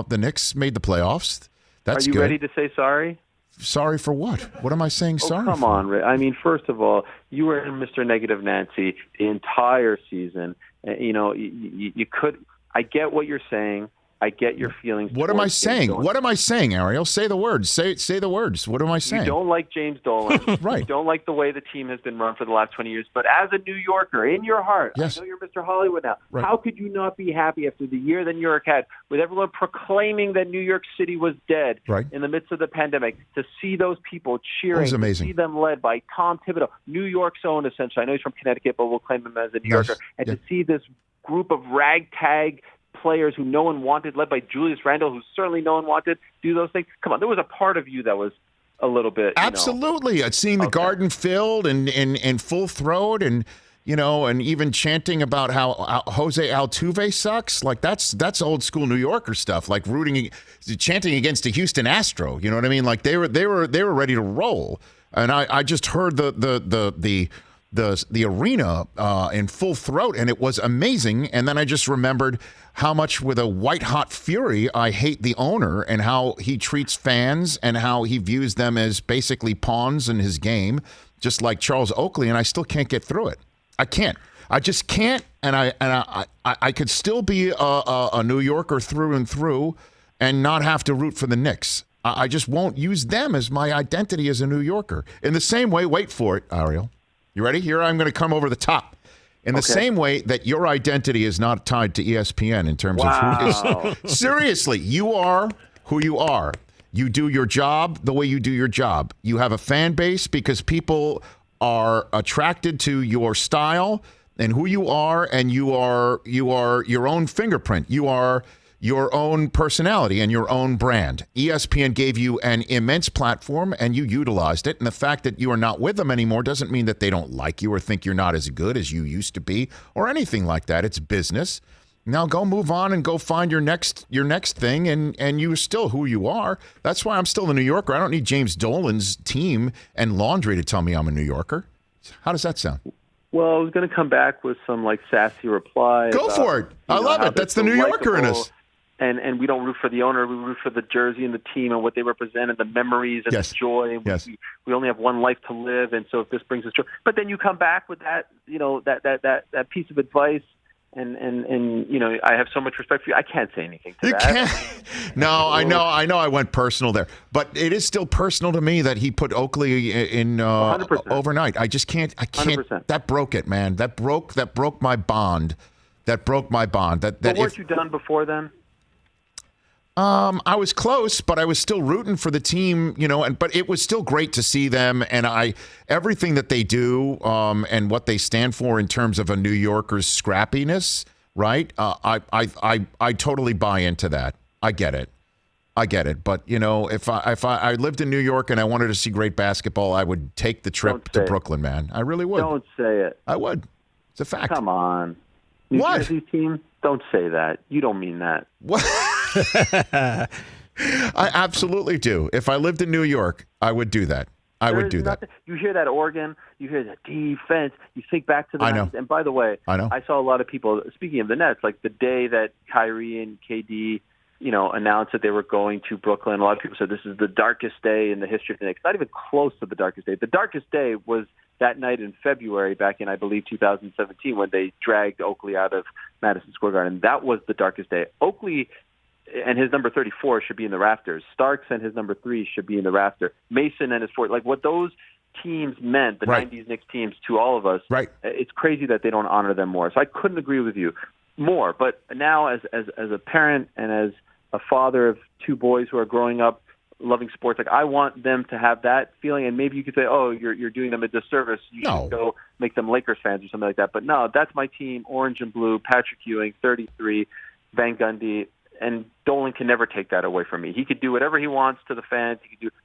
The Knicks made the playoffs. That's good. Are you good. ready to say sorry? Sorry for what? What am I saying sorry for? Come on, Rick. I mean, first of all, you were in Mr. Negative Nancy the entire season. You could. I get what you're saying. I get your feelings. What am I saying? What am I saying, Ariel? Say the words. Say the words. What am I saying? You don't like James Dolan. Right. You don't like the way the team has been run for the last 20 years. But as a New Yorker, in your heart, yes. I know you're Mr. Hollywood now. Right. How could you not be happy after the year that New York had, with everyone proclaiming that New York City was dead in the midst of the pandemic, to see those people cheering, was amazing. to see them led by Tom Thibodeau, New York's own, essentially. I know he's from Connecticut, but we'll claim him as a New Yorker. And to see this group of ragtag players who no one wanted, led by Julius Randle, who certainly no one wanted, do those things. Come on, there was a part of you that was a little bit. Absolutely. Seeing the garden filled and full throat and even chanting about how Jose Altuve sucks. Like that's old school New Yorker stuff, like chanting against a Houston Astro. You know what I mean? Like they were ready to roll. And I just heard the arena in full throat, and it was amazing. And then I just remembered how much, with a white-hot fury, I hate the owner and how he treats fans and how he views them as basically pawns in his game, just like Charles Oakley, and I still can't get through it. I can't. I just can't, and I could still be a New Yorker through and through and not have to root for the Knicks. I just won't use them as my identity as a New Yorker. In the same way, wait for it, Ariel. You ready? Here I'm going to come over the top. In the same way that your identity is not tied to ESPN in terms of who is. Seriously, you are who you are. You do your job the way you do your job. You have a fan base because people are attracted to your style and who you are, and you are your own fingerprint. You are your own personality and your own brand. ESPN gave you an immense platform, and you utilized it. And the fact that you are not with them anymore doesn't mean that they don't like you or think you're not as good as you used to be or anything like that. It's business. Now go move on and go find your next thing, and you're still who you are. That's why I'm still a New Yorker. I don't need James Dolan's team and laundry to tell me I'm a New Yorker. How does that sound? Well, I was going to come back with some sassy reply. Go for it. I love it. That's the New Yorker in us. And we don't root for the owner. We root for the jersey and the team and what they represent and the memories and the joy. And we only have one life to live, and so if this brings us joy. But then you come back with that, that piece of advice, and I have so much respect for you. I can't say anything to that. Can't. No, I know I went personal there, but it is still personal to me that he put Oakley in overnight. I can't. 100%. That broke it, man. That broke my bond. But weren't you done before then? I was close, but I was still rooting for the team, but it was still great to see them, and everything that they do and what they stand for in terms of a New Yorker's scrappiness, right? I totally buy into that. I get it. But if I lived in New York and I wanted to see great basketball, I would take the trip to Brooklyn, man. I really would. Don't say it. I would. It's a fact. Come on. New Jersey team, don't say that. You don't mean that. What? I absolutely do. If I lived in New York, I would do that. I would do that. You hear that organ, you hear that defense, you think back to the 90s. And by the way, I saw a lot of people, speaking of the Nets, like the day that Kyrie and KD, announced that they were going to Brooklyn, a lot of people said this is the darkest day in the history of the Knicks. Not even close to the darkest day. The darkest day was that night in February back in, I believe, 2017 when they dragged Oakley out of Madison Square Garden. That was the darkest day. Oakley and his number 34 should be in the rafters. Starks and his number 3 should be in the rafter. Mason and his 4, like what those teams meant, the 90s Knicks teams, to all of us, it's crazy that they don't honor them more. So I couldn't agree with you more. But now as a parent and as a father of 2 boys who are growing up loving sports, like I want them to have that feeling. And maybe you could say, oh, you're doing them a disservice. You should go make them Lakers fans or something like that. But no, that's my team, orange and blue, Patrick Ewing, 33, Van Gundy. And Dolan can never take that away from me. He could do whatever he wants to the fans.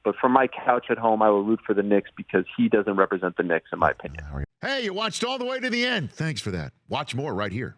But from my couch at home, I will root for the Knicks because he doesn't represent the Knicks, in my opinion. Hey, you watched all the way to the end. Thanks for that. Watch more right here.